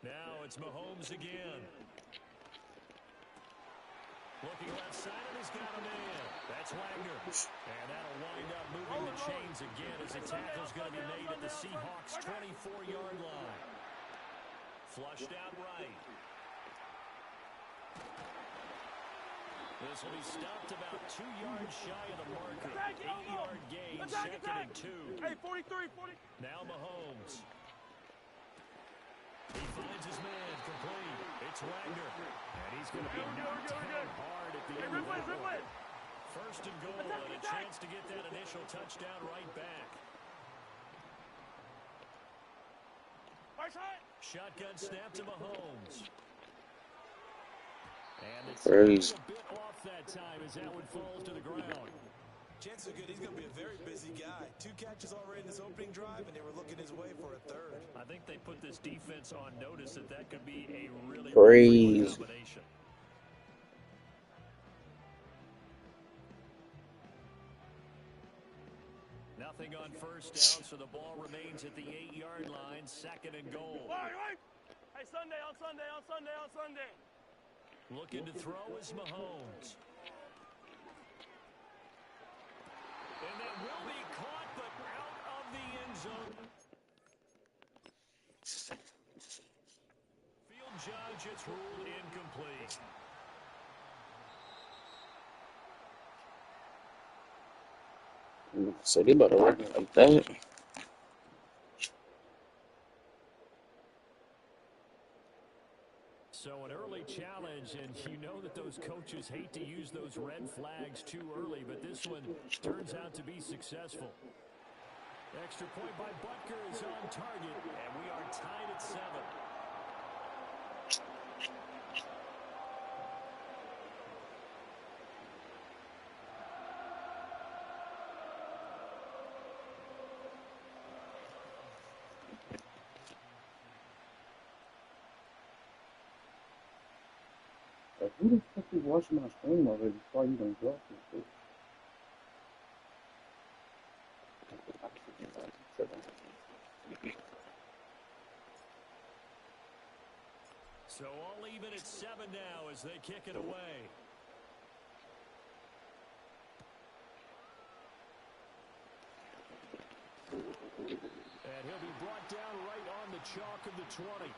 Now it's Mahomes again. Looking left side, and he's got a man. That's Wagner. And that'll wind up moving the chains again as the tackle's going to be made at the Seahawks' 24-yard line. Flushed out right. This will be stopped about 2 yards shy of the marker. 8-yard gain, second and 2. Hey, 43, 40. Now Mahomes. He finds his man, complete. It's Wagner. And he's going to be knocked down hard at the end of that one. First and goal, and a chance to get that initial touchdown right back. Shotgun snap to Mahomes. And it's a bit off that time as that one falls to the ground. Chances are good he's going to be a very busy guy. 2 catches already in this opening drive, and they were looking his way for a third. I think they put this defense on notice that could be a really crazy combination. Nothing on first down, so the ball remains at the 8-yard line. Second and goal. Hey, Sunday. Looking to throw is Mahomes. And that will be caught, but out of the end zone. Field judge, it's ruled incomplete. So they about to work like that. So an early challenge, and you know that those coaches hate to use those red flags too early, but this one turns out to be successful. Extra point by Butker is on target, and we are tied at 7. Who the fuck is watching my screen already before you done drop this shit? So all even at 7 now as they kick it away. And he'll be brought down right on the chalk of the 20.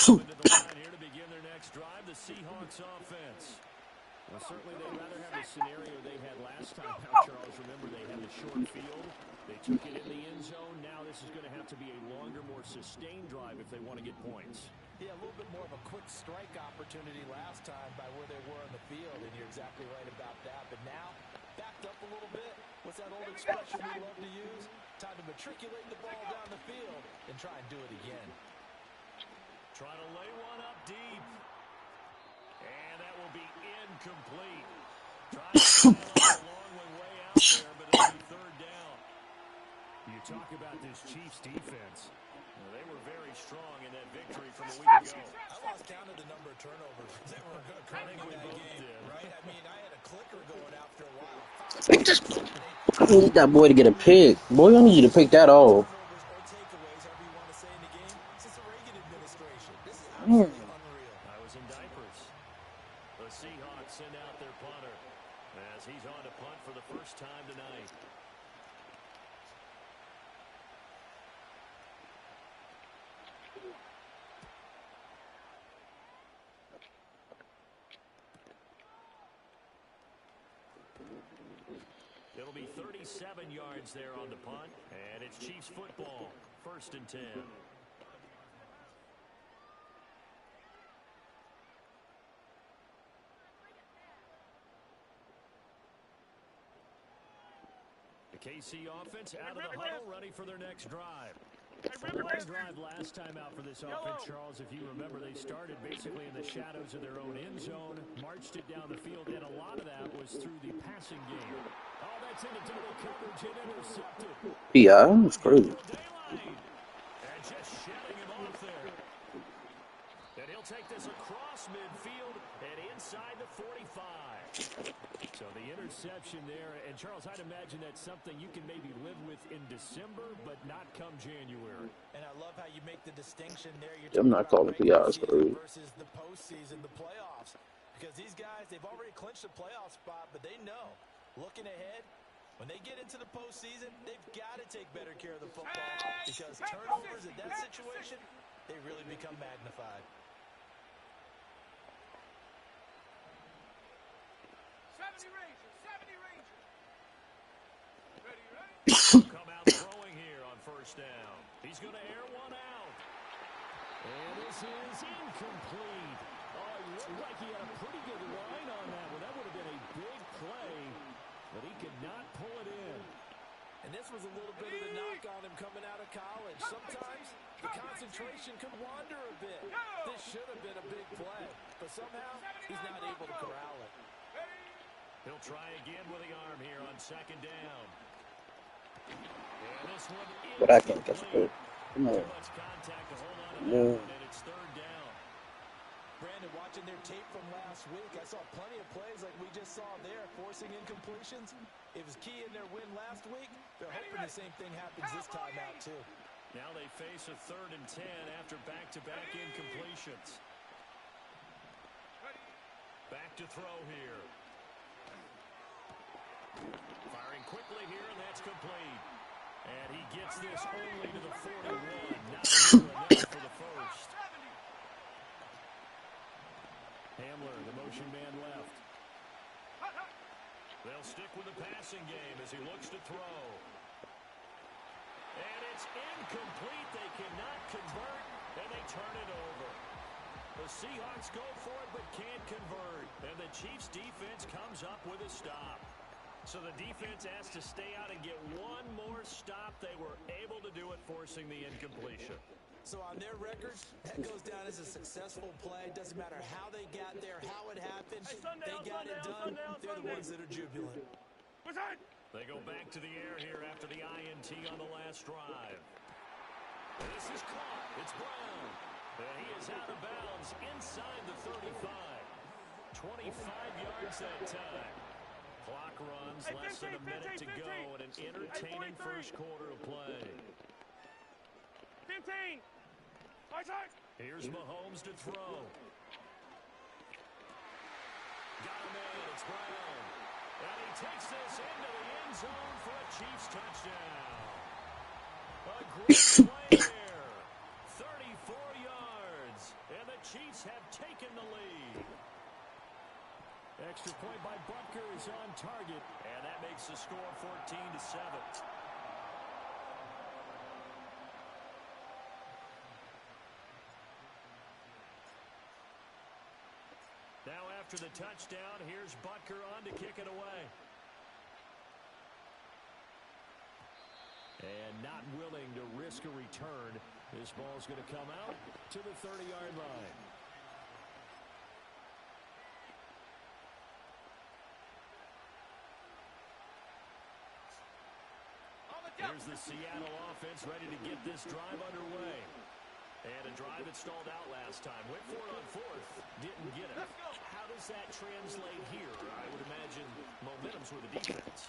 Into the line here to begin their next drive, the Seahawks offense. Well, certainly they'd rather have the scenario they had last time out, Charles. Remember, they had the short field. They took it in the end zone. Now this is going to have to be a longer, more sustained drive if they want to get points. Yeah, a little bit more of a quick strike opportunity last time by where they were on the field, and you're exactly right about that. But now, backed up a little bit. What's that old expression we love to use? Time to matriculate the ball down the field and try and do it again. Trying to lay one up deep. And that will be incomplete. Trying to pile up a long way out there, but it'll be third down. You talk about this Chiefs defense. Well, they were very strong in that victory from a week ago. I lost count of the number of turnovers that were occurring in that game, right? I mean, I had a clicker going after a while. I need that boy to get a pick. Boy, I need you to pick that off. I was in diapers. The Seahawks send out their punter as he's on to punt for the first time tonight. It'll be 37 yards there on the punt, and it's Chiefs football, 1st and 10. KC offense out of the huddle, ready for their next drive. Long drive last time out for this offense, Charles. If you remember, they started basically in the shadows of their own end zone, marched it down the field, and a lot of that was through the passing game. Oh, that's into double coverage and intercepted. Yeah, that was crazy. And just shedding him off there. And he'll take this across midfield and inside the 45. So the interception there. And, Charles, I'd imagine that's something you can maybe live with in December, but not come January. And I love how you make the distinction there. You're I'm talking not about calling regular PRs for season you. versus the postseason, the playoffs. Because these guys, they've already clinched a playoff spot, but they know, looking ahead, when they get into the postseason, they've got to take better care of the football because turnovers in that situation, they really become magnified. 70 Rangers, 70 Rangers. Ready, ready? Come out throwing here on first down. He's going to air one out. And this is incomplete. Oh, it looked like he had a pretty good line on that one. That would have been a big play, but he could not pull it in. And this was a little bit of the knock on him coming out of college. Sometimes the concentration can wander a bit. This should have been a big play, but somehow he's not able to corral it. He'll try again with the arm here on second down. And this one is But I can't catch a pick. Come too on. much contact to hold on to that No. one, and it's third down. Brandon, watching their tape from last week, I saw plenty of plays like we just saw there, forcing incompletions. It was key in their win last week. They're hoping the same thing happens this time out, too. Now they face a 3rd and 10 after back-to-back incompletions. Back to throw here. Firing quickly here, and that's complete. And he gets this only to the 41. Not near enough for the first. Hamler, the motion man left. They'll stick with the passing game as he looks to throw. And it's incomplete. They cannot convert, and they turn it over. The Seahawks go for it but can't convert. And the Chiefs' defense comes up with a stop. So the defense has to stay out and get one more stop. They were able to do it, forcing the incompletion. So on their record, that goes down as a successful play. Doesn't matter how they got there, how it happened. They got it done. They're the ones that are jubilant. They go back to the air here after the INT on the last drive. This is caught. It's Brown. And he is out of bounds inside the 35. 25 yards that time. Clock runs, less than a minute to go, and an entertaining first quarter of play. 15. Here's Mahomes to throw. Got him in. It's Brown. And he takes this into the end zone for a Chiefs touchdown. A great play there. 34 yards. And the Chiefs have taken the lead. Extra point by Butker is on target. And that makes the score 14-7. Now after the touchdown, here's Butker on to kick it away. And not willing to risk a return. This ball's going to come out to the 30-yard line. Here's the Seattle offense ready to get this drive underway. And a drive that stalled out last time. Went for it on 4th. Didn't get it. How does that translate here? I would imagine momentum's with the defense.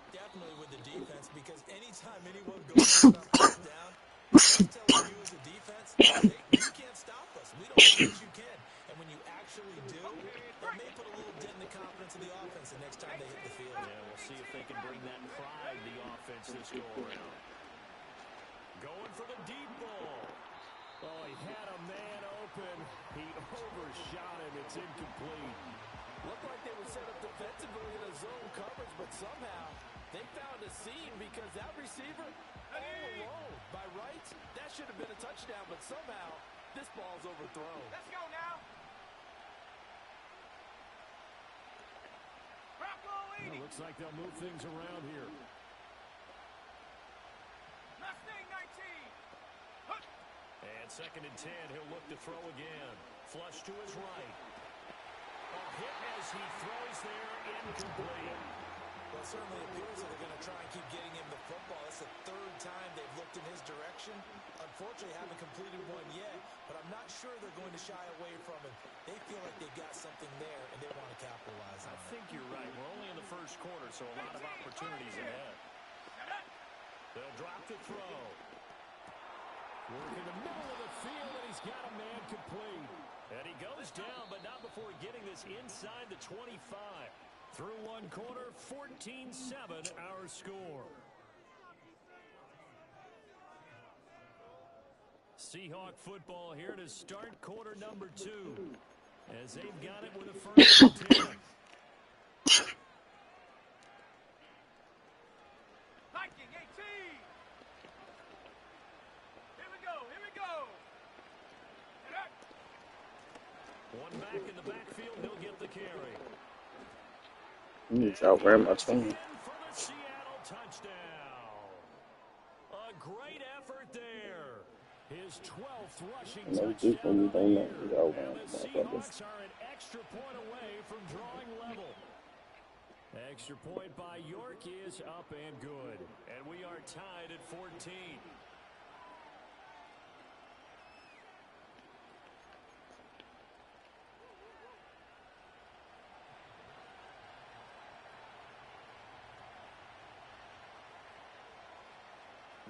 Definitely with the defense, because anytime anyone goes for it on fourth down, I'm telling you as a defense, hey, you can't stop us. We don't think you can. And when you actually do, that may put a little dent in the confidence of the offense the next time they hit the field. Yeah, we'll see if they can bring that pride to the offense this go-around. Going for the deep ball. Oh, he had a man open. He overshot him. It's incomplete. Looked like they were set up defensively in a zone coverage, but somehow they found a seam because that receiver all alone. By rights, that should have been a touchdown, but somehow this ball's overthrown. Let's go now. Well, looks like they'll move things around here. Mustang 19. And 2nd and 10, he'll look to throw again. Flush to his right. A hit as he throws there, incomplete. Well, it certainly appears that they're going to try and keep getting him the football. That's the 3rd time they've looked in his direction. unfortunately haven't completed one yet, but I'm not sure they're going to shy away from it. They feel like they've got something there, and they want to capitalize on it. I think you're right. We're only in the first quarter, so a lot of opportunities ahead. They'll drop the throw. Working the middle of the field, and he's got a man complete. And he goes down, but not before getting this inside the 25. Through one quarter, 14-7 our score. Seahawk football here to start quarter number 2. As they've got it with a first and 10. Viking 18. Here we go. Here we go. One back in the backfield, he'll get the carry. He's outran my team. For the Seattle touchdown. A great effort there. His 12th rushing touchdown of the year. And the Seahawks are an extra point away from drawing level. Extra point by York is up and good. And we are tied at 14.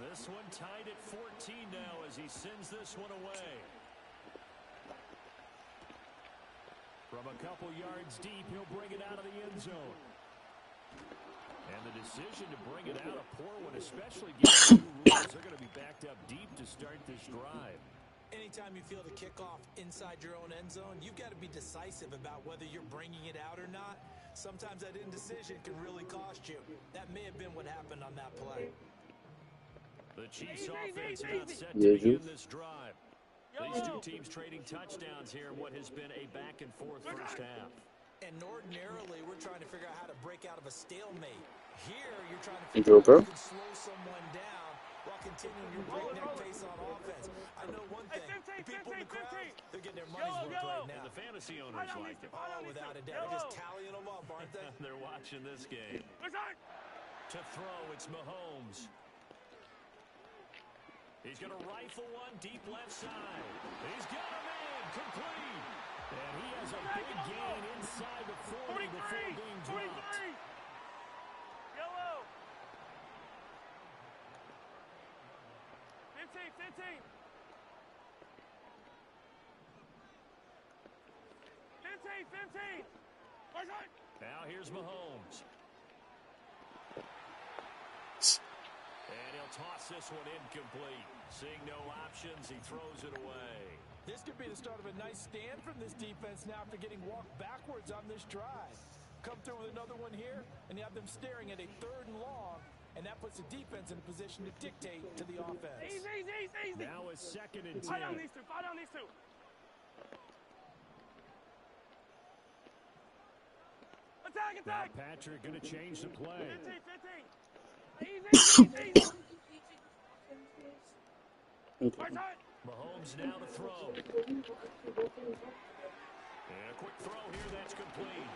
This one tied at 14 now as he sends this one away. From a couple yards deep, he'll bring it out of the end zone. And the decision to bring it out, a poor one, especially given the new rules. They're going to be backed up deep to start this drive. Anytime you feel the kickoff inside your own end zone, you've got to be decisive about whether you're bringing it out or not. Sometimes that indecision can really cost you. That may have been what happened on that play. The Chiefs offense not set to begin this drive. These two teams trading touchdowns here in what has been a back-and-forth first half. And ordinarily, we're trying to figure out how to break out of a stalemate. Here, you're trying to figure out how you can slow someone down while continuing your breakneck pace on offense. I know one thing. The people in the crowd, they're getting their money's worth right now. And the fantasy owners like it. Oh, without a doubt. They're just tallying them up, aren't they? They're watching this game. To throw, it's Mahomes. He's going to rifle one deep left side. He's got him in, complete. And he has a big gain inside the 40 before being dropped. Yellow. 15, 15. 15, 15. Now here's Mahomes. And he'll toss this one incomplete. Seeing no options, he throws it away. This could be the start of a nice stand from this defense now after getting walked backwards on this drive. Come through with another one here, and you have them staring at a 3rd and long, and that puts the defense in a position to dictate to the offense. Easy. Now a 2nd and 10. Fight on these two. Attack. Now Patrick going to change the play. 15. Easy. Mahomes now to throw. And a quick throw here, that's complete.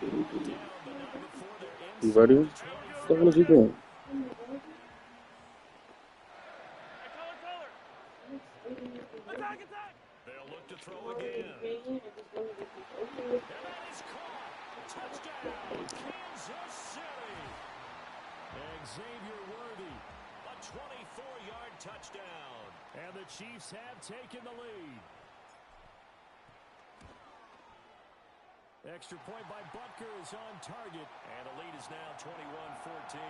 And down, but not before they're You ready? What the hell is he doing? Attack. They'll look to throw again. And that is caught. Touchdown, Kansas City. Xavier Worthy, a 24-yard touchdown. And the Chiefs have taken the lead. Extra point by Butker is on target. And the lead is now 21-14.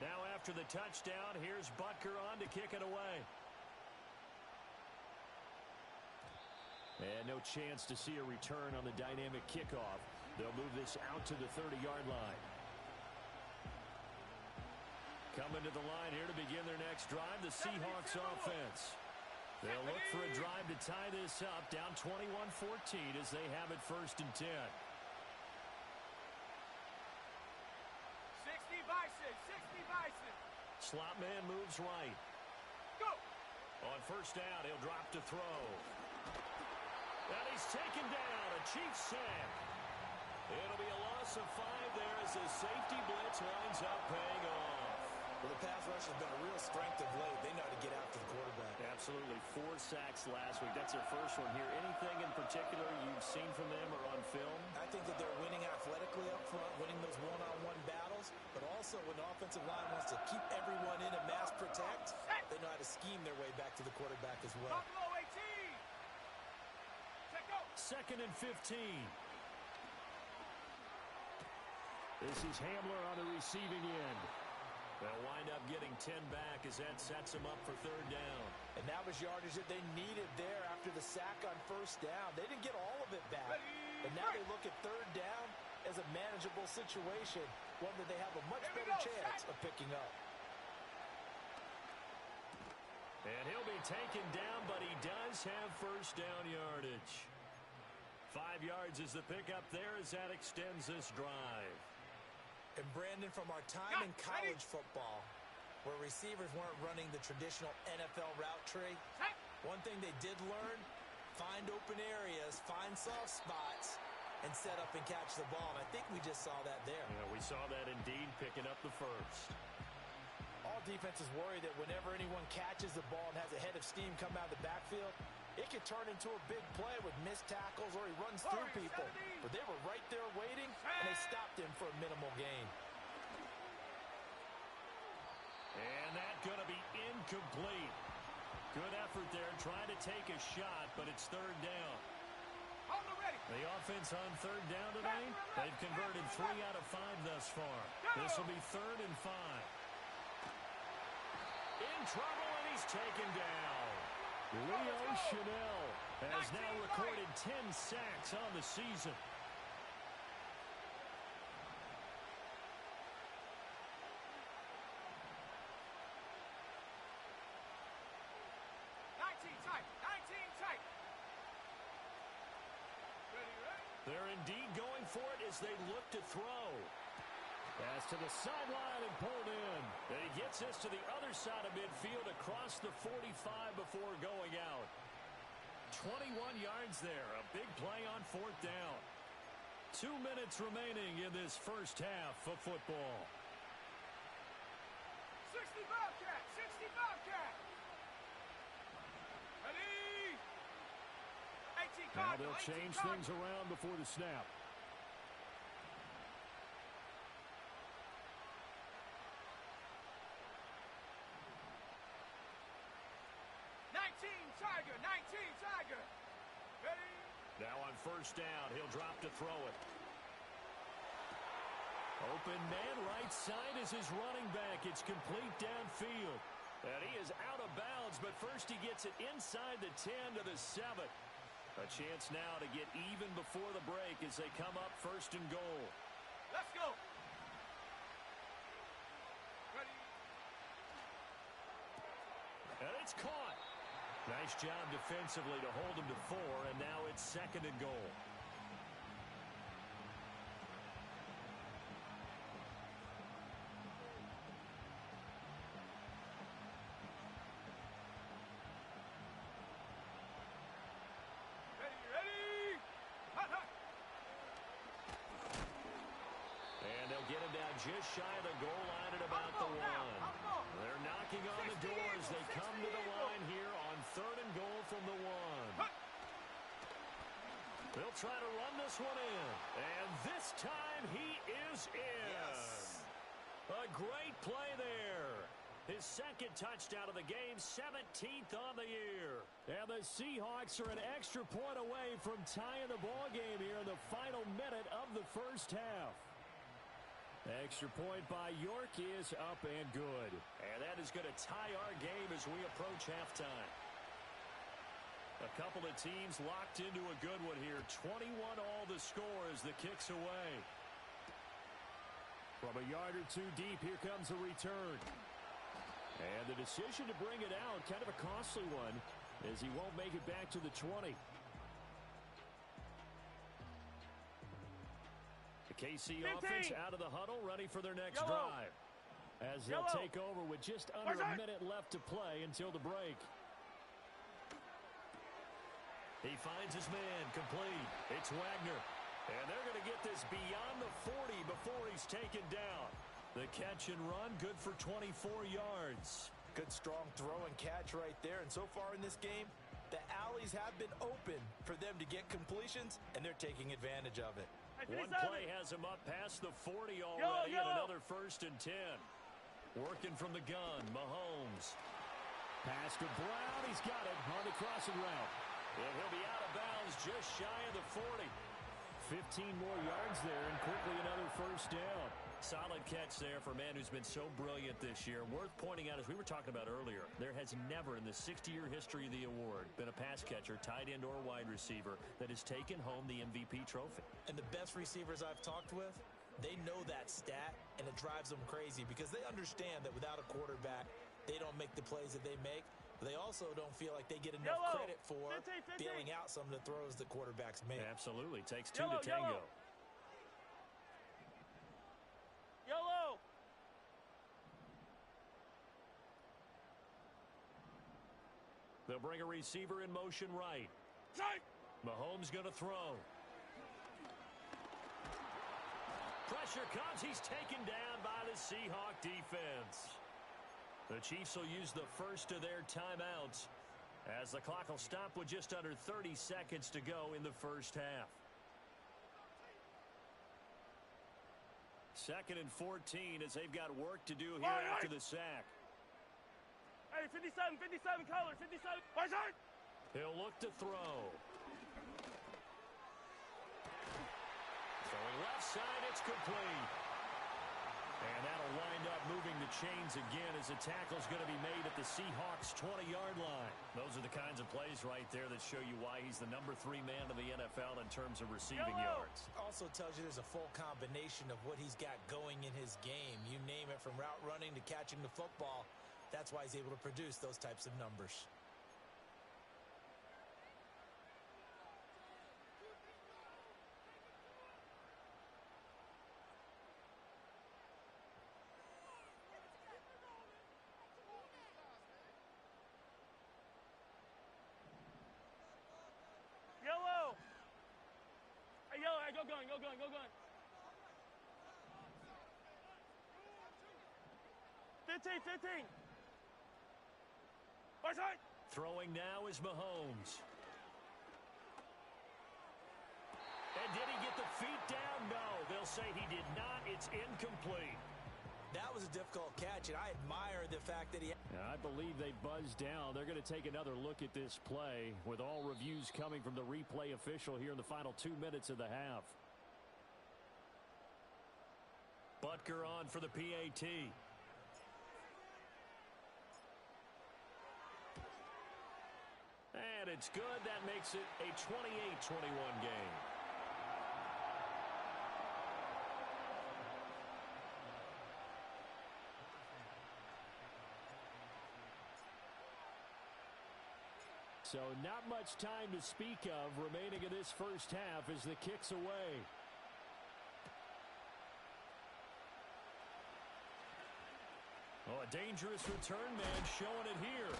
Now after the touchdown, here's Butker on to kick it away. And no chance to see a return on the dynamic kickoff. They'll move this out to the 30-yard line. Coming to the line here to begin their next drive, the Seahawks offense. They'll look for a drive to tie this up, down 21-14 as they have it 1st and 10. 60 Bison. Slot man moves right. Go. On 1st down, he'll drop to throw. And he's taken down, a Chiefs sack. It'll be a loss of 5 there as the safety blitz winds up paying off. Well, the pass rush has been a real strength of late. They know how to get after the quarterback. Absolutely. 4 sacks last week. That's their first one here. Anything in particular you've seen from them or on film? I think that they're winning athletically up front, winning those one-on-one battles, but also when the offensive line wants to keep everyone in and mass protect, they know how to scheme their way back to the quarterback as well. Buffalo 18. Check out. 2nd and 15. This is Hamler on the receiving end. They'll wind up getting 10 back as that sets them up for 3rd down. And that was yardage that they needed there after the sack on 1st down. They didn't get all of it back. But now they look at 3rd down as a manageable situation, one that they have a much better chance of picking up. And he'll be taken down, but he does have 1st down yardage. 5 yards is the pickup there as that extends this drive. And Brandon, from our time in college football, where receivers weren't running the traditional NFL route tree, one thing they did learn, find open areas, find soft spots, and set up and catch the ball. And I think we just saw that there. Yeah, we saw that indeed, picking up the 1st. All defenses worry that whenever anyone catches the ball and has a head of steam come out of the backfield, it can turn into a big play with missed tackles or he runs through people. But they were right there waiting, and they stopped him for a minimal gain. And that's going to be incomplete. Good effort there, trying to take a shot, but it's 3rd down. The offense on 3rd down tonight, they've converted 3 out of 5 thus far. This will be 3rd and 5. In trouble, and he's taken down. Leo Chanel has now recorded 10 sacks on the season. They're indeed going for it as they look to throw. Pass to the sideline and pulled in. And he gets this to the other side of midfield across the 45 before going out. 21 yards there. A big play on 4th down. 2 minutes remaining in this first half of football. 60 Bobcat! 60 Bobcat! Ready! 18 Now they'll change things around before the snap. Tiger! 19 Tiger! Ready? Now on 1st down, he'll drop to throw it. Open man right side is his running back. It's complete downfield. And he is out of bounds, but first he gets it inside the 10 to the 7. A chance now to get even before the break as they come up 1st and goal. Let's go! Ready? And it's caught. Nice job defensively to hold him to 4, and now it's 2nd and goal. Ready? Hot, hot. And they'll get him down just shy of the goal line at about the 1. They're knocking on the door as they come to the line here on 3rd and goal from the 1. They'll try to run this one in. And this time he is in. Yes. A great play there. His 2nd touchdown of the game, 17th on the year. And the Seahawks are an extra point away from tying the ball game here in the final minute of the first half. Extra point by York is up and good. And that is going to tie our game as we approach halftime. A couple of teams locked into a good one here. 21 all the score as the kick's away. From a yard or 2 deep, here comes a return. And the decision to bring it out, kind of a costly one, as he won't make it back to the 20. The KC offense out of the huddle, ready for their next drive. As they'll take over with just under a minute left to play until the break. He finds his man complete. It's Wagner. And they're going to get this beyond the 40 before he's taken down. The catch and run, good for 24 yards. Good strong throw and catch right there. And so far in this game, the alleys have been open for them to get completions, and they're taking advantage of it. One play has him up past the 40 already, and another 1st and 10. Working from the gun, Mahomes. Pass to Brown. He's got it on the crossing route. And he'll be out of bounds just shy of the 40. 15 more yards there, and quickly another 1st down. Solid catch there for a man who's been so brilliant this year. Worth pointing out, as we were talking about earlier, there has never in the 60-year history of the award been a pass catcher, tight end, or wide receiver that has taken home the MVP trophy. And the best receivers I've talked with, they know that stat, and it drives them crazy because they understand that without a quarterback, they don't make the plays that they make. But they also don't feel like they get enough credit for bailing out some of the throws the quarterbacks make. Absolutely. Takes two to tango. Yellow. They'll bring a receiver in motion right. Mahomes going to throw. Pressure comes. He's taken down by the Seahawk defense. The Chiefs will use the first of their timeouts as the clock will stop with just under 30 seconds to go in the first half. 2nd and 14 as they've got work to do here after the sack. Hey, 57 color, 57. He'll look to throw. Throwing left side, it's complete. And that'll wind up moving the chains again as the tackle's going to be made at the Seahawks' 20-yard line. Those are the kinds of plays right there that show you why he's the number 3 man of the NFL in terms of receiving yards. Also tells you there's a full combination of what he's got going in his game. You name it, from route running to catching the football. That's why he's able to produce those types of numbers. Yellow. Hey, yellow. Hey, go going. 15. Throwing now is Mahomes. And did he get the feet down? No, they'll say he did not. It's incomplete. That was a difficult catch, and I admire the fact that he... I believe they buzzed down. They're going to take another look at this play with all reviews coming from the replay official here in the final 2 minutes of the half. Butker on for the PAT. And it's good. That makes it a 28-21 game. So not much time to speak of remaining in this first half as the kick's away. Oh, a dangerous return man showing it here.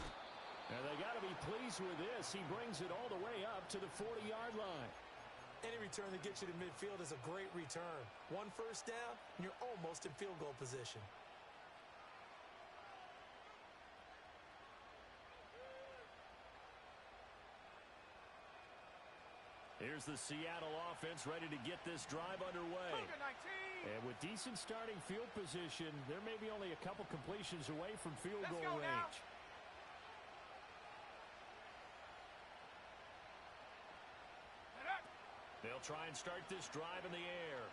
And they got to be pleased with this. He brings it all the way up to the 40-yard line. Any return that gets you to midfield is a great return. 1 first down, and you're almost in field goal position. Here's the Seattle offense ready to get this drive underway. And with decent starting field position, there may be only a couple completions away from field goal range. They'll try and start this drive in the air.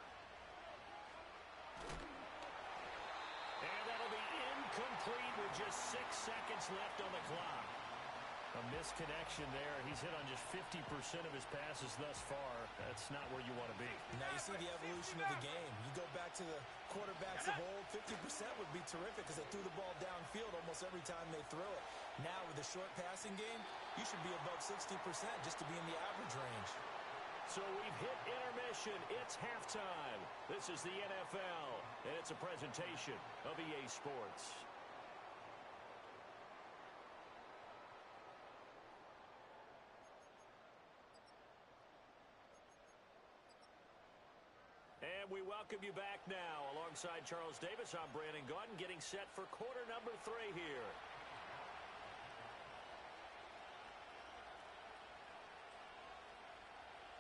And that'll be incomplete with just 6 seconds left on the clock. A misconnection there. He's hit on just 50% of his passes thus far. That's not where you want to be. Now you see the evolution of the game. You go back to the quarterbacks of old, 50% would be terrific because they threw the ball downfield almost every time they throw it. Now with the short passing game, you should be above 60% just to be in the average range. So we've hit intermission. It's halftime. This is the NFL, and it's a presentation of EA Sports. welcome you back now. Alongside Charles Davis, I'm Brandon Gaudin, getting set for quarter number 3 here.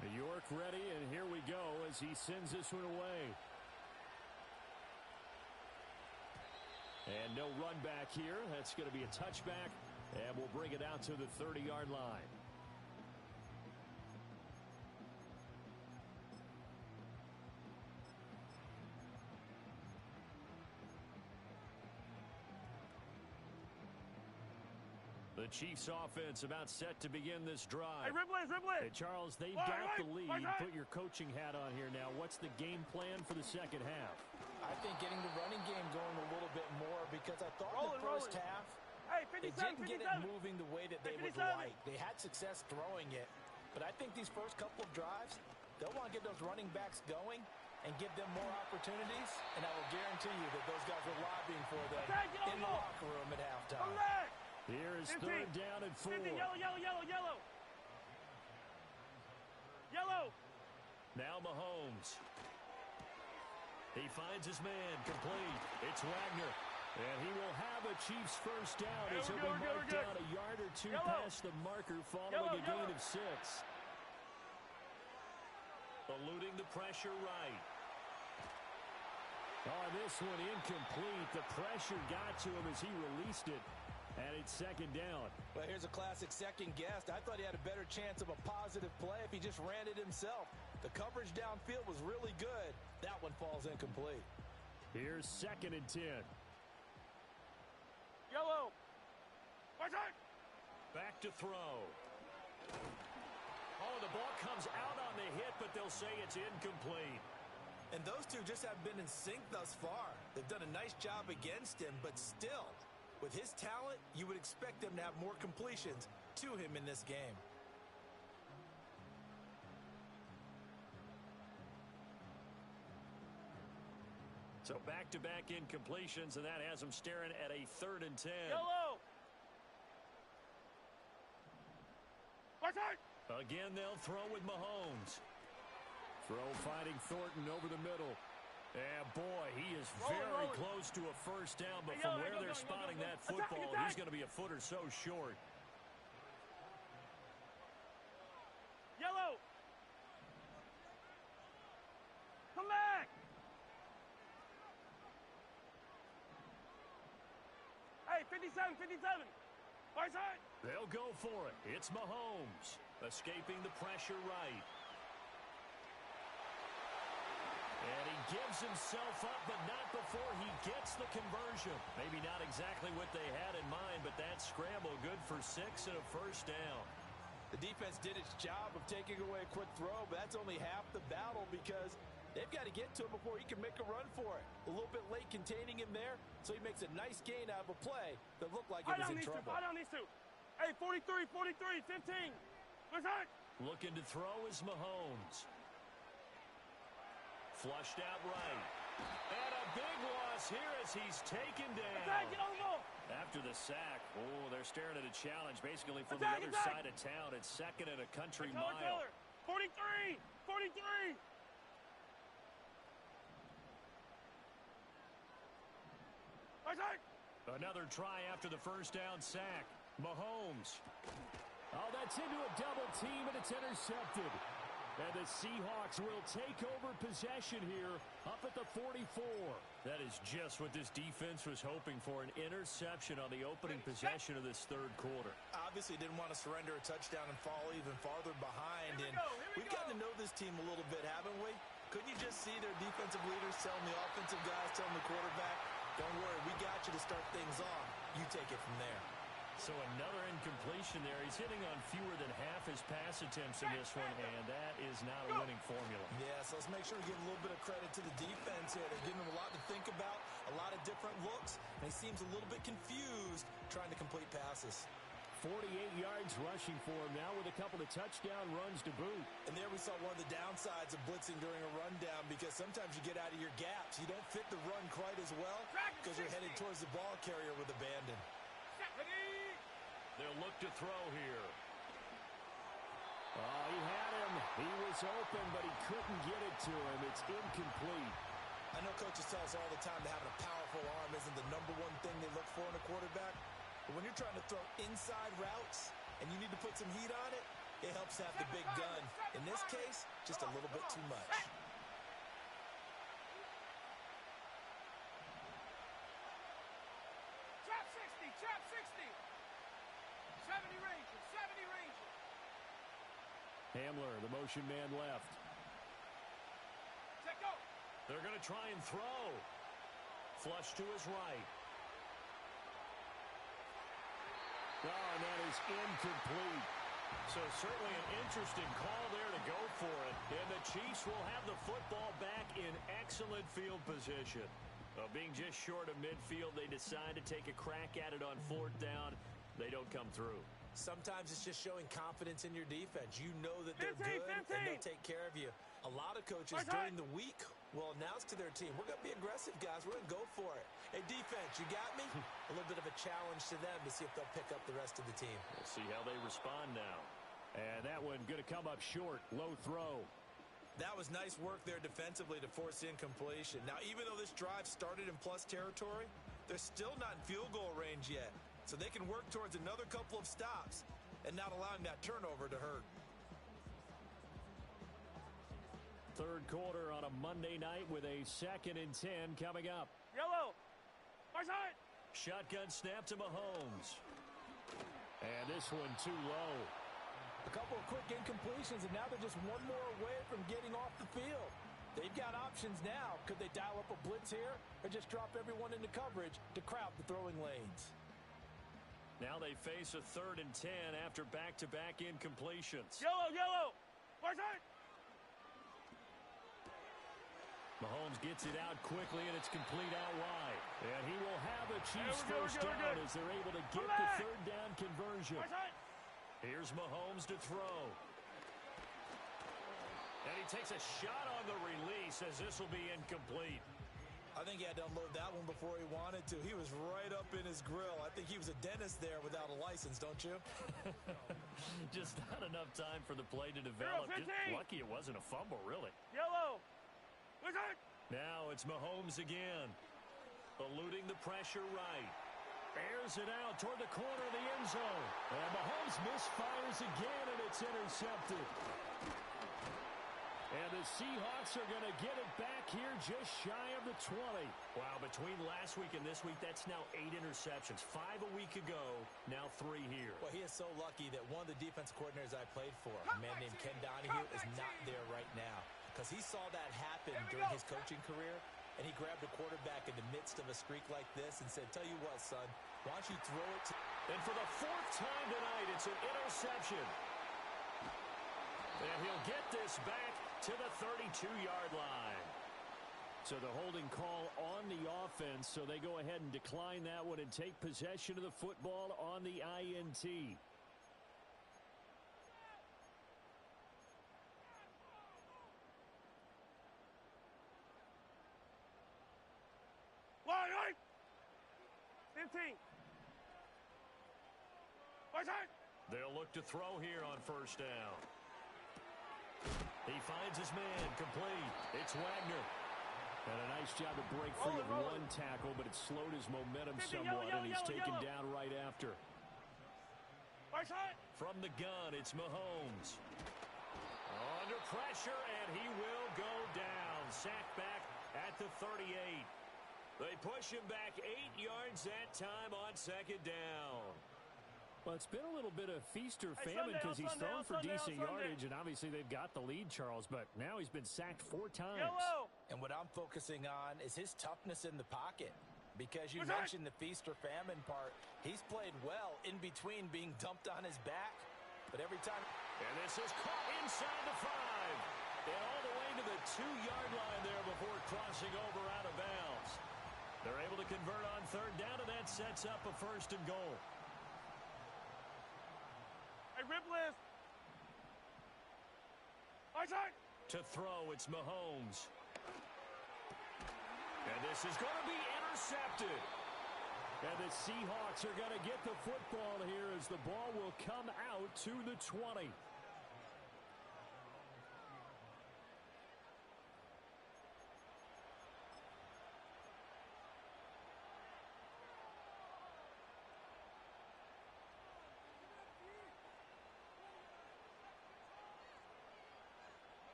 New York ready, and here we go as he sends this one away. And no run back here. That's going to be a touchback, and we'll bring it out to the 30-yard line. The Chiefs offense about set to begin this drive. Hey, Ripley. Hey, Charles, they've got the lead. Put your coaching hat on here now. What's the game plan for the second half? I think getting the running game going a little bit more because I thought in the first half they didn't get it moving the way that they would like. They had success throwing it, but I think these first couple of drives, they'll want to get those running backs going and give them more opportunities, and I will guarantee you that those guys were lobbying for them in the locker room at halftime. Here is third down and 4. Yellow. Now Mahomes. He finds his man, complete. It's Wagner. And he will have a Chiefs first down as he'll be marked down a yard or two past the marker following a gain of 6. Eluding the pressure right. Oh, this one incomplete. The pressure got to him as he released it. And it's second down. Well, here's a classic second guess. I thought he had a better chance of a positive play if he just ran it himself. The coverage downfield was really good. That one falls incomplete. Here's second and 10. Yellow. Back to throw. Oh, the ball comes out on the hit, but they'll say it's incomplete. And those two just haven't been in sync thus far. They've done a nice job against him, but still, with his talent, you would expect them to have more completions to him in this game. So back-to-back incompletions, and that has them staring at a 3rd and 10. Yellow. Again, they'll throw with Mahomes. Throw finding Thornton over the middle. And boy, he is Rolling. very close to a first down, but from where they're spotting that football, he's going to be a foot or so short. Yellow. Come back. Hey, 57. Right side. They'll go for it. It's Mahomes, escaping the pressure right. And he gives himself up, but not before he gets the conversion. Maybe not exactly what they had in mind, but that scramble good for 6 and a first down. The defense did its job of taking away a quick throw, but that's only half the battle because they've got to get to him before he can make a run for it. A little bit late containing him there, so he makes a nice gain out of a play that looked like it was in trouble. I don't need to. Hey, 43, 15. Let's hit. Looking to throw is Mahomes. Flushed out right. And a big loss here as he's taken down. Get on the ball. After the sack, oh, they're staring at a challenge basically from the other side of town. It's 2nd and a country mile. 43. Another try after the first down sack. Mahomes. Oh, that's into a double team, and it's intercepted. And the Seahawks will take over possession here up at the 44. That is just what this defense was hoping for, an interception on the opening possession of this 3rd quarter. Obviously didn't want to surrender a touchdown and fall even farther behind. And we've gotten to know this team a little bit, haven't we? Couldn't you just see their defensive leaders telling the offensive guys, telling the quarterback, don't worry, we got you to start things off. You take it from there. So another incompletion there. He's hitting on fewer than half his pass attempts in this one, and that is not a winning formula. Yes, let's make sure we give a little bit of credit to the defense here. They're giving him a lot to think about, a lot of different looks, and he seems a little bit confused trying to complete passes. 48 yards rushing for him now with a couple of touchdown runs to boot. And there we saw one of the downsides of blitzing during a rundown because sometimes you get out of your gaps. You don't fit the run quite as well because you're headed towards the ball carrier with abandon. They'll look to throw here. Oh, he had him. He was open, but he couldn't get it to him. It's incomplete. tell us all the time that having a powerful arm isn't the number one thing they look for in a quarterback. But when you're trying to throw inside routes and you need to put some heat on it, it helps have the big gun. In this case, just a little bit too much. Trap 60, trap 60. 70 Rangers, 70 Rangers. Hamler, the motion man left. Set go. They're going to try and throw. Flush to his right. Oh, and that is incomplete. So certainly an interesting call there to go for it. And the Chiefs will have the football back in excellent field position. Being just short of midfield, they decide to take a crack at it on 4th down. They don't come through. Sometimes it's just showing confidence in your defense. You know that they're good and they'll take care of you. A lot of coaches during the week will announce to their team, we're going to be aggressive, guys. We're going to go for it. Hey, defense, you got me? A little bit of a challenge to them to see if they'll pick up the rest of the team. We'll see how they respond now. And that one going to come up short. Low throw. That was nice work there defensively to force incompletion. Now, even though this drive started in plus territory, they're still not in field goal range yet. So they can work towards another couple of stops and not allowing that turnover to hurt. Third quarter on a Monday night with a 2nd and 10 coming up. Yellow. Far side. Shotgun snap to Mahomes. And this one too low. A couple of quick incompletions, and now they're just one more away from getting off the field. They've got options now. Could they dial up a blitz here or just drop everyone into coverage to crowd the throwing lanes? Now they face a 3rd and 10 after back-to-back incompletions. Yellow, yellow. Far side. Mahomes gets it out quickly, and it's complete out wide. And he will have a Chiefs first down as they're able to get the 3rd down conversion. Far side. Here's Mahomes to throw. And he takes a shot on the release as this will be incomplete. I think he had to unload that one before he wanted to. He was right up in his grill. I think he was a dentist there without a license, don't you? Just not enough time for the play to develop. Just 15. lucky it wasn't a fumble, really. Yellow. Far side. Now it's Mahomes again. Eluding the pressure right. Airs it out toward the corner of the end zone. And Mahomes misfires again, and it's intercepted. And the Seahawks are going to get it back here just shy of the 20. Wow, between last week and this week, that's now 8 interceptions. 5 a week ago, now 3 here. Well, he is so lucky that one of the defense coordinators I played for, a man named Ken Donahue, is not there right now. Because he saw that happen during his coaching career, and he grabbed a quarterback in the midst of a streak like this and said, tell you what, son, why don't you throw it to... And for the 4th time tonight, it's an interception. And he'll get this back to the 32-yard line. So the holding call on the offense, so they go ahead and decline that one and take possession of the football on the INT. Line. 15. Far side. They'll look to throw here on 1st down. He finds his man, complete. It's Wagner. And a nice job to break free of one tackle, but it slowed his momentum somewhat, and he's taken down right after. Far side. From the gun, it's Mahomes. Under pressure, and he will go down. Sacked back at the 38. They push him back 8 yards that time on 2nd down. Well, it's been a little bit of feast or famine because he's thrown for decent yardage, and obviously they've got the lead, Charles, but now he's been sacked 4 times. Yellow. And what I'm focusing on is his toughness in the pocket. Because you mentioned the feast or famine part. He's played well in between being dumped on his back. But every time... And this is caught inside the 5. And all the way to the 2-yard line there before crossing over out of bounds. They're able to convert on 3rd down, and that sets up a 1st and goal. Hey, rip list. Outside. To throw, it's Mahomes. And this is going to be intercepted. And the Seahawks are going to get the football here as the ball will come out to the 20.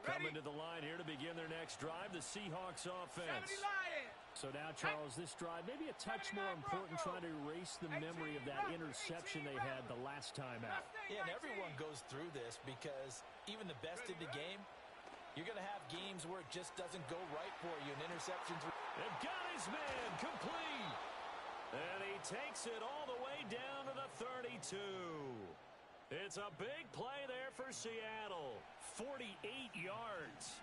Coming to the line here to begin their next drive, the Seahawks offense. 70 Lions. So now, Charles, this drive maybe a touch more important, trying to erase the memory of that interception they had the last time out. Yeah, and everyone goes through this because even the best in the game, you're going to have games where it just doesn't go right for you, and interceptions. And got his man complete. And he takes it all the way down to the 32. It's a big play there for Seattle. 48 yards.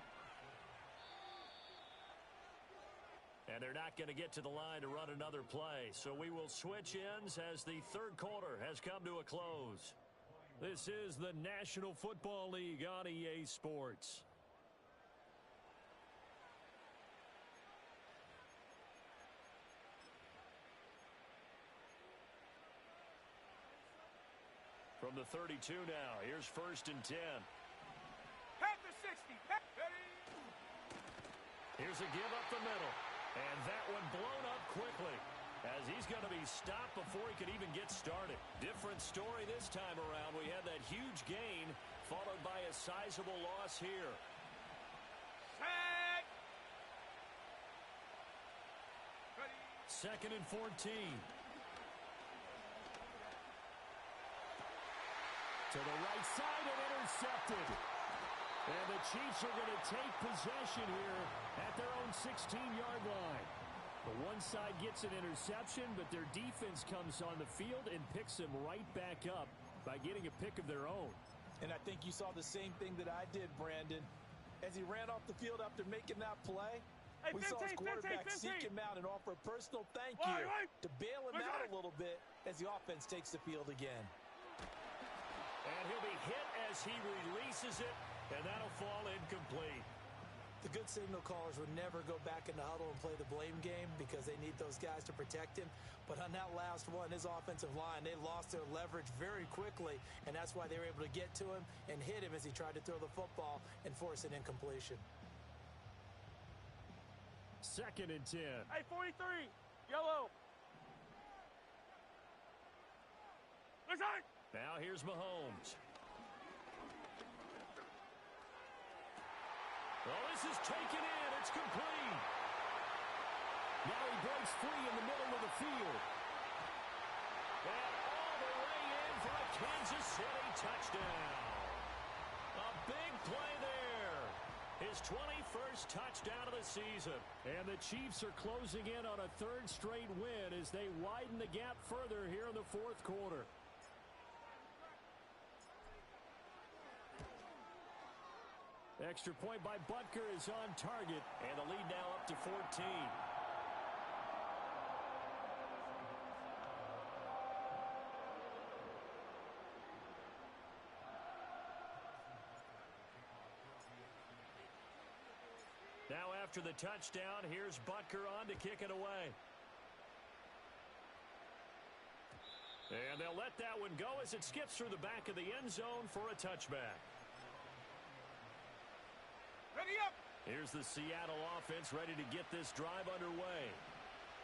And they're not going to get to the line to run another play. So we will switch ends as the third quarter has come to a close. This is the National Football League on EA Sports. From the 32 now, here's 1st and 10. Panther 60. Here's a give up the middle. And that one blown up quickly as he's going to be stopped before he could even get started. Different story this time around. We had that huge gain followed by a sizable loss here. Set. 2nd and 14. To the right side and intercepted. And the Chiefs are going to take possession here at their own 16-yard line. The one side gets an interception, but their defense comes on the field and picks them right back up by getting a pick of their own. And I think you saw the same thing that I did, Brandon. As he ran off the field after making that play, we saw his quarterback seek him out and offer a personal thank you to bail him out a little bit as the offense takes the field again. And he'll be hit as he releases it, and that'll fall incomplete. The good signal callers would never go back in the huddle and play the blame game because they need those guys to protect him. But on that last one, his offensive line, they lost their leverage very quickly, and that's why they were able to get to him and hit him as he tried to throw the football and force an incompletion. 2nd and 10. Hey, 43. Yellow. Now here's Mahomes. Oh, this is taken in. It's complete. Now he breaks free in the middle of the field. And all the way in for a Kansas City touchdown. A big play there. His 21st touchdown of the season. And the Chiefs are closing in on a 3rd straight win as they widen the gap further here in the 4th quarter. Extra point by Butker is on target, and the lead now up to 14. Now after the touchdown, here's Butker on to kick it away. And they'll let that one go as it skips through the back of the end zone for a touchback. Ready up. Here's the Seattle offense ready to get this drive underway.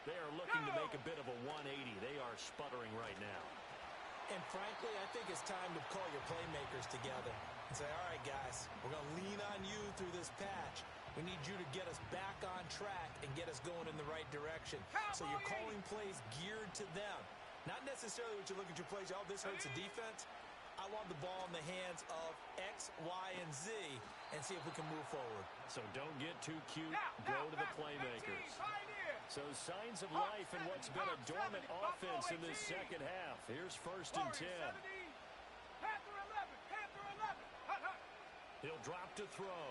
They are looking to make a bit of a 180. They are sputtering right now. And frankly, I think it's time to call your playmakers together and say, all right, guys, we're going to lean on you through this patch. We need you to get us back on track and get us going in the right direction. So you're calling plays geared to them. Not necessarily what you look at your plays, oh, this hurts the defense. I want the ball in the hands of X, Y, and Z and see if we can move forward. So don't get too cute. Go to the playmakers. So signs of life in what's been a dormant offense in this second half. Here's 1st and 10. Panther 11. Panther 11. He'll drop to throw.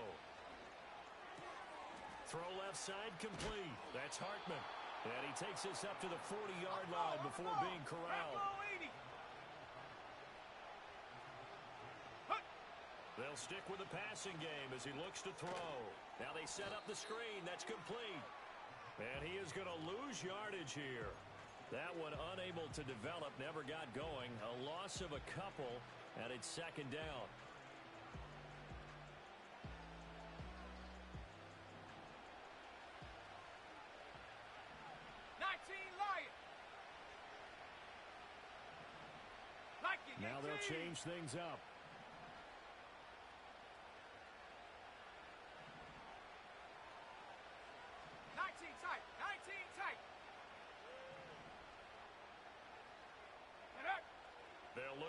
Throw left side complete. That's Hartman. And he takes this up to the 40-yard line before being corralled. They'll stick with the passing game as he looks to throw. Now they set up the screen. That's complete. And he is going to lose yardage here. That one unable to develop, never got going. A loss of a couple, and it's 2nd down. Now they'll change things up.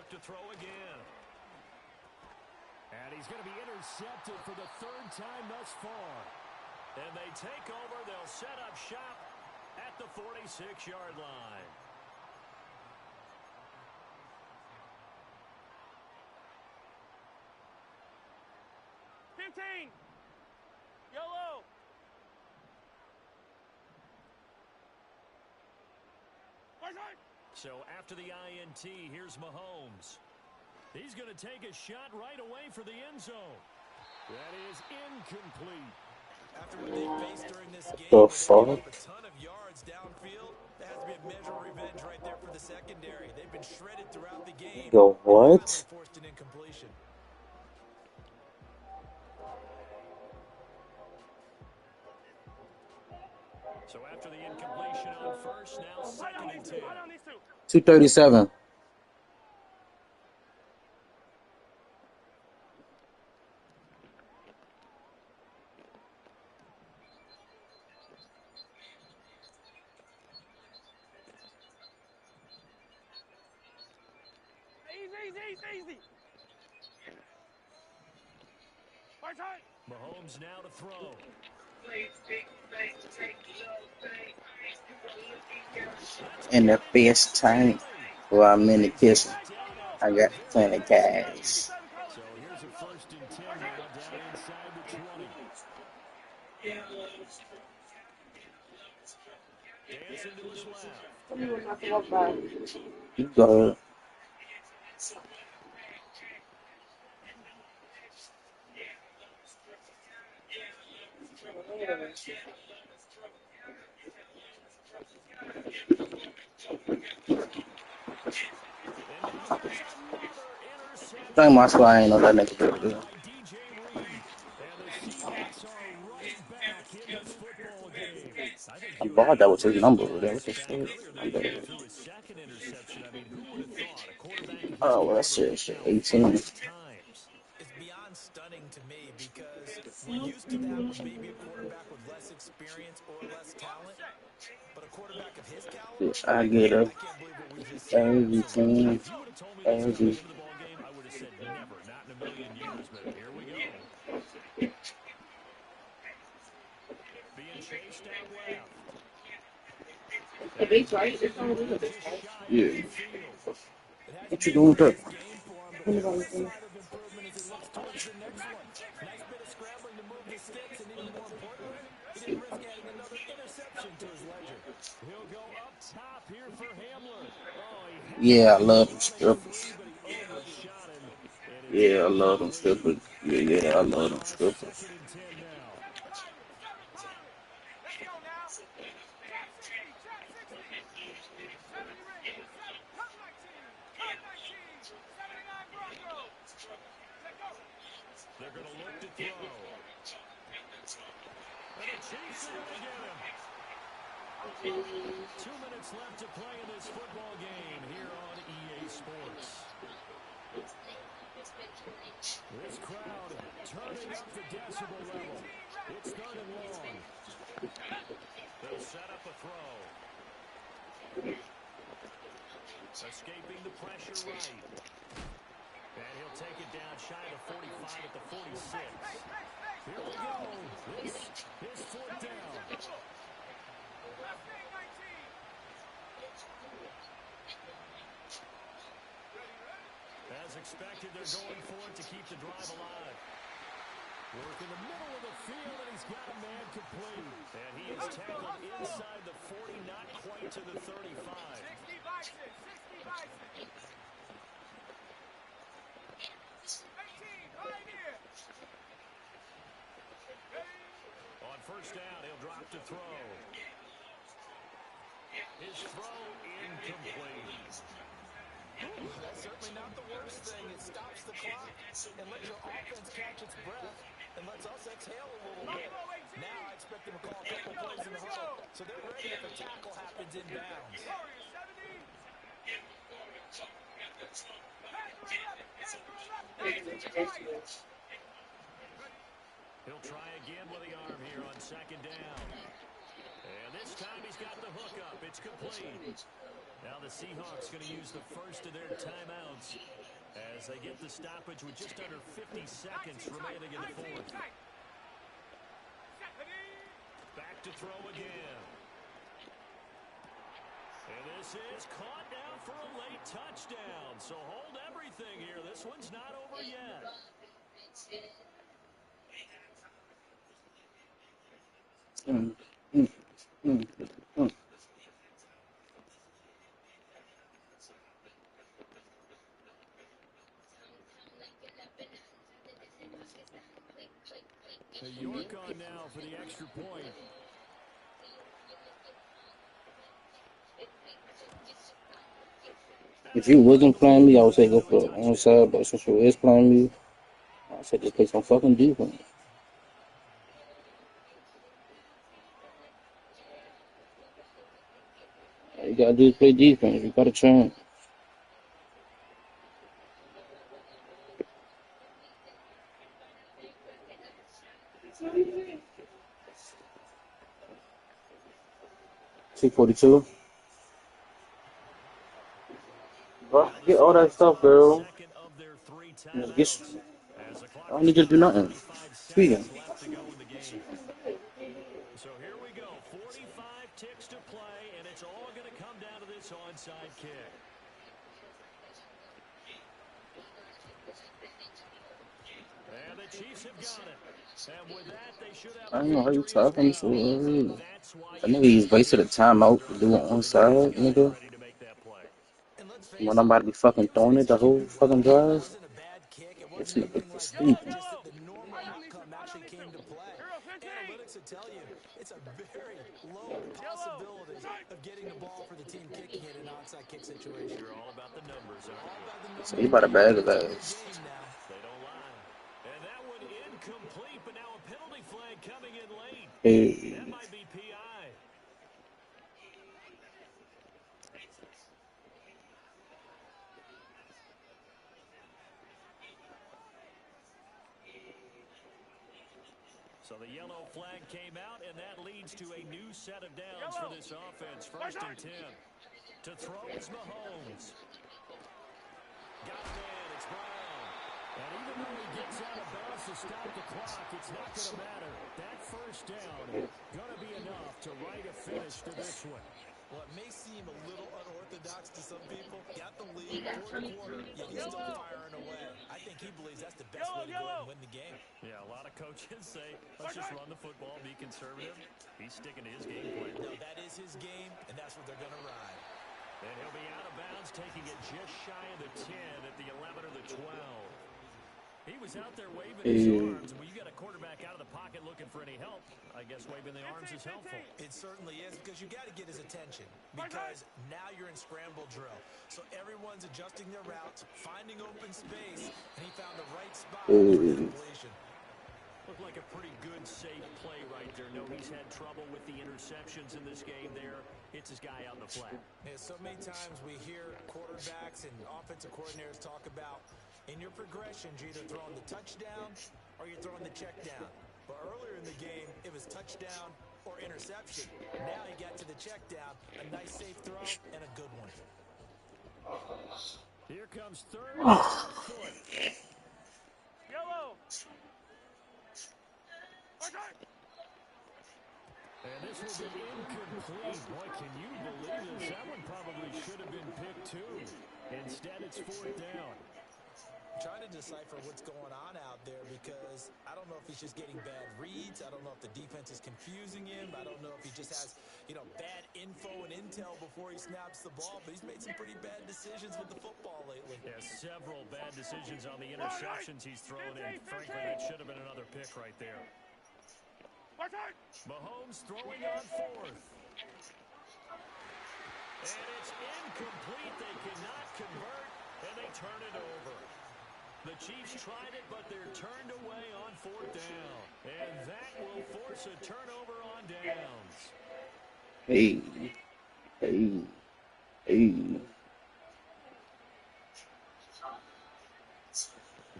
to throw again. And he's going to be intercepted for the third time thus far. And they take over. They'll set up shop at the 46-yard line. Yellow. So after the INT, here's Mahomes. He's going to take a shot right away for the end zone. That is incomplete. After what they faced during this game, The where they gave fuck? up a ton of yards downfield, that has to be a measure of revenge right there for the secondary. They've been shredded throughout the game. Yo, And what? finally forced an incompletion. So after the incompletion on first, now second and 10. 237. Easy. Mahomes now to throw. In the best tank. Well, I'm in the kitchen. I got plenty of cash. So here's a 1st and 10 now down inside the 20. Dancing to his left. You go. And now there's another interception. Think my squad ain't know that nigga could do. By DJ Reed. And the Seahawks are right back in this football game. I think I you and I bought that with both his number over saw there. this What the back fuck? earlier in the game. He threw his second interception. I mean, who would have thought a quarterback of his Oh, well, that caliber shit, now 18. 5 times? It's beyond stunning to me because we're used to that with maybe a quarterback with less experience or less talent. But a quarterback of his caliber, I get a I can't believe what we just saw. Absolutely. everything. If you would have told me this coming into the ball game, I would have said never, not in a million years. But here we go. Being chased out left. Just shy of Yeah. midfield. It hasn't What you been the doing with that? greatest game for him, but the flip side of improvement is he looks towards the next one. Nice bit of scrambling to move the sticks, and even more importantly, he didn't risk adding another interception to his ledger. He'll go up top here for Hamler. Oh, he had Yeah, I him love them running strippers. free, but he overshot him. And it's Yeah, I love them incomplete. strippers. Yeah, I love them strippers. 2nd and 10 now. Let's go now. Trap 60. 70 range. Come 19. 79 Broncos. Let go. They're going to look to throw. And the Chiefs are going to get him. 2 minutes left to play in this football game here on EA Sports. This crowd turning up the decibel level. It's 3rd and long. They'll set up a throw. Escaping the pressure right. And he'll take it down shy of the 45 at the 46. Here we go. This is 4th down. As expected, they're going for it to keep the drive alive. Work in the middle of the field, and he's got a man complete. And he is tackled inside the 40, not quite to the 35. 60 Bison. 60 Bison. 18. Pioneer. On first down, he'll drop to throw. His throw incomplete. That's certainly not the worst thing. It stops the clock and lets your offense catch its breath and lets us exhale a little bit. Now I expect them to call a couple plays in the huddle, so they're ready if a tackle happens in bounds. He'll try again with the arm here on 2nd down. And this time he's got the hook up. It's complete. Now the Seahawks going to use the first of their timeouts As they get the stoppage with just under 50 seconds remaining in the fourth. Back to throw again. And this is caught now for a late touchdown. So hold everything here. This one's not over yet. Mm, mm, mm, mm. York on now for the extra point. If you wasn't playing me, I would say go for the onside, but since you is playing me, I said just play some fucking defense. All you gotta do is play defense. You gotta change. C42. Bro, get all that stuff, girl. Second of their 3 Just get, timeouts. As the I clock don't is need you to do stopped, nothing. 45 Speaking. seconds left to go in the game. So here we go. 45 ticks to play, and it's all going to come down to this onside kick. And the Chiefs have got it. And with that, they should have I a don't know how you victory as talking so well. early. That's why I you nigga he's have to wasted a give credit timeout to to their do an offensive onside, guys nigga. ready to make that play. And let's When face it, I'm about to be fucking it was throwing it the whole executed fucking well. It drive. wasn't a bad kick. It This wasn't nigga anything is like Yellow, that. sleeping. Just that yellow. the normal Fight on these two. outcome Fight on actually these came two. to play. Hero 15. Analytics would tell you it's a very low Yellow. possibility Strike. of getting the ball for the team kicking it in an onside kick situation. You're all about the numbers, aren't All you? about the So he numbers, about to baby. bag his It's a big ass. game now. They don't lie. And that one incomplete, but now a penalty flag coming in late. Hey. That might be PI. So the yellow flag came out, and that leads to a new set of downs for this offense. First and 10. To throw is Mahomes. Got a man. It's Brown. And even though he gets out of bounds to stop the clock, it's not going to matter. That first down going to be enough to write a finish to this one. Well, it may seem a little unorthodox to some people. Got the lead, fourth quarter, yet he's still firing away. I think he believes that's the best way to go ahead and win the game. Yeah, a lot of coaches say, let's just run the football, be conservative. He's sticking to his game plan. No, that is his game, and that's what they're going to ride. And he'll be out of bounds, taking it just shy of the 10 at the 11 or the 12. He was out there waving his arms. When you got a quarterback out of the pocket looking for any help, I guess waving the arms is helpful. It certainly is, because you got to get his attention, because now you're in scramble drill. So everyone's adjusting their routes, finding open space, and he found the right spot for the completion. Looked like a pretty good, safe play right there. No, he's had trouble with the interceptions in this game there. Hits his guy out in the flat. Yeah, so many times we hear quarterbacks and offensive coordinators talk about, in your progressions, you're either throwing the touchdown or you're throwing the check down. But earlier in the game, it was touchdown or interception. Now he got to the check down, a nice safe throw, and a good one. Here comes third and foot. Yellow. And this will be incomplete. Boy, can you believe this? That one probably should have been picked too. Instead, it's fourth down. Trying to decipher what's going on out there, because I don't know if he's just getting bad reads. I don't know if the defense is confusing him. I don't know if he just has, bad info and intel before he snaps the ball. But he's made some pretty bad decisions with the football lately. Yeah, several bad decisions on the interceptions he's thrown in. Frankly, that should have been another pick right there. Mahomes throwing on fourth. And it's incomplete. They cannot convert, and they turn it over. The Chiefs tried it, but they're turned away on fourth down. And that will force a turnover on downs. Hey. Hey. Hey.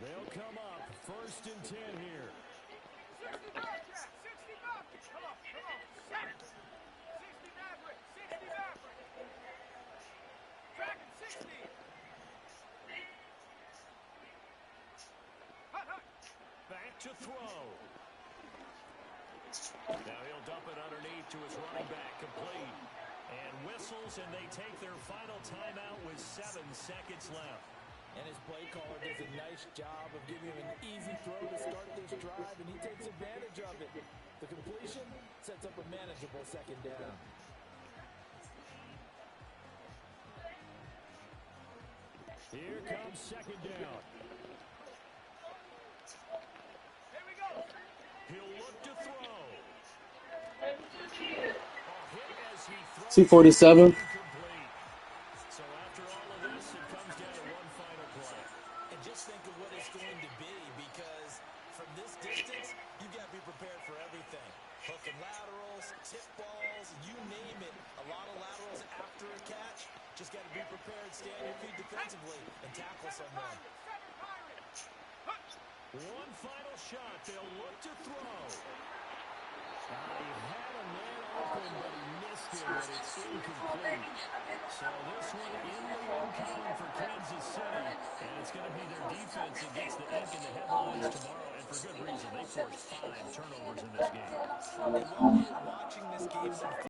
They'll come up first and 10 here. 60 back, Jack. 60 back. Come on. 60 Maverick. 60 Maverick. Dragon 60. to throw. Now he'll dump it underneath to his running back, complete. And whistles, and they take their final timeout with 7 seconds left. And his play caller does a nice job of giving him an easy throw to start this drive, and he takes advantage of it. The completion sets up a manageable second down. Here comes second down. Here we go. He'll look to throw. A hit as he throws. 247. Incomplete. So after all of this, it comes down to one final play. And just think of what it's going to be, because from this distance, you've got to be prepared for everything. Hook and laterals, tip balls, you name it. A lot of laterals after a catch. Just got to be prepared, stay on your feet defensively, and tackle someone. One final shot. They'll look to throw. He had a man open, but he missed it, and it's incomplete. So this one in the win column for Kansas City, and it's going to be their defense that gets the ink in the headlines tomorrow, and for good reason. They forced 5 turnovers in this game. And while we were watching this game unfold,